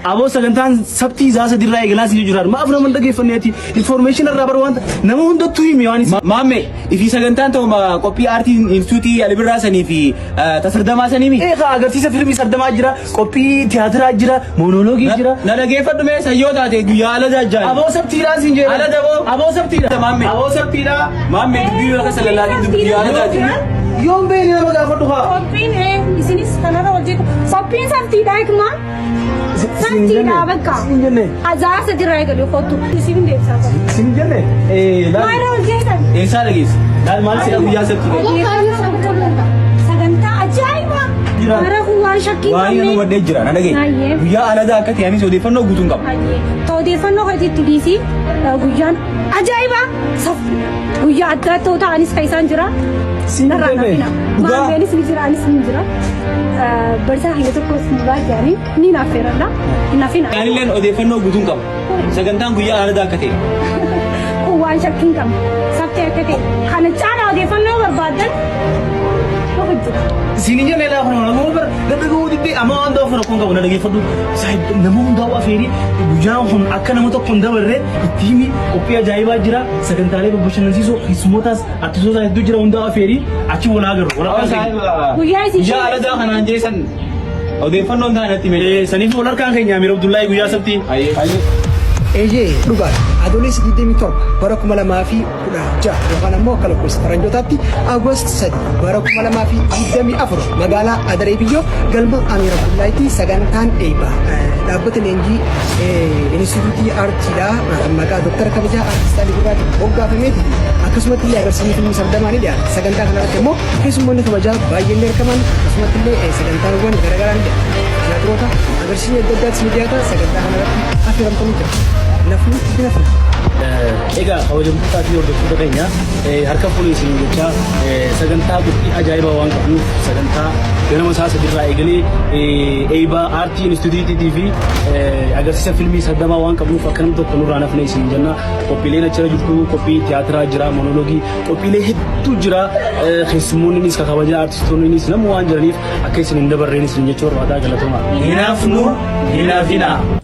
أبو سكنتان سبتي زاس دير راي جلاس يجرار ما أفهم من دقيقة فنيتي information الرابر وانت نمو هندو توي ميواني مامي في سكنتان تو ما كوبي آرتي إنستيتوتي اللي براسني في تصدما سنيمي إيه خا أقدر تيجي فيلم سردما أجرا كوبي تياتر أجرا مونولوج أجرا نلا كيف فدمي سيودا تيجي على جاجان أبو سبتي راس إنجيل على دبو أبو سبتي مامي أبو سبتي را مامي بيو كسل لكن دبي على جاجان يوم بيني أنا بقى فتوها Soppin isini kanara hojjetu soppin saftiidha kuma saftiidha bakka azaasa dirraa galu kottu isin deebsaa سنجنة إيه لا maara hojjetan إنسان لقيس لا ما نسي أبو ياسر تيجي sagantaa ajaa'iba maara waan shakkii واني أنا ودي جرا أنا لقي ويا على ذاك تيامي سودي فنو قطون كم odeeffannoo hojiitti dhiisii guyyaan ajaa'iba guyyaa adda ta'anis kan isaan jira maameenis ni jira anis ni jira barsaa hanga tokko simbaa jaanii ni naafeeralla naafina يعني لين أودي فنو قطون كم سكنتان ويا على ذاك تي waan shakkiin qabu sabtee akka ta'e kana caalaa odeeffannoo barbaadan hojjetu. سنجنة لا خلونا نقول بر قد قول دي أما عنده فرق كونغا ولا دقيقة فدو صاحب نمون دوا فيري بجاهم أكنا متو كوندا ورد تيمي كوبيا جايبا جرا سكنتالي ببشر نسيسو خيسموتاس أتسوسا يدو جرا وندا فيري أشي ولا غير ولا كان guyyaa isin يا على ذاك أنا جيسن أودي فنو ده أنا تيمي سنيف ولا كان كينيا ميرو عبد الله يقول سبتي Eejee dhugaadha. Adoolessi 27 bara 2016 yookaan ammoo akka lakkoofsa faranjootaatti Agost 3 bara 2024 magaalaa Adaree Biyyoo galma Amiir Abdullaahitti sagantaan eebbaa dhaabbata leenjii Inistituutii Aartiidhaa maqaa Dooktara Kabajaa Aartist Alii Birraatiin hoggaafameeti. Akkasumatti illee agarsiisni filmii sardamaan ni dhiyaata. Sagantaa kanarratti immoo keessummoonni kabajaa baay'een ni argaman akkasumatti illee sagantaawwan garaagaraa ni dhiyaatu. Tiyaatroota agarsiisni adda addaas ni dhiyaata. Sagantaa kanarratti affeeramtanii jiru. Nafni nafni. Egaa hawwajamtoota fi hordoftoota keenya harka poolisiin jecha sagantaa qophii ajaa'ibaa waan qabnuuf sagantaa ganama isaa sadirraa eegalee eebbaa aartii instituutiitii fi agarsiisa filmii sardamaa waan qabnuuf akka namni tokko nurraa nafne isin jenna qophiileen achirra jirtu qophii tiyaatiraa jira monoloogii qophiilee hedduu jira keessummoonnis kakabajaa aartistoonnis nama waan jiraniif akka isin hin dabarreen isin jechuu barbaadaa galatooma. هنا فنو هنا فينا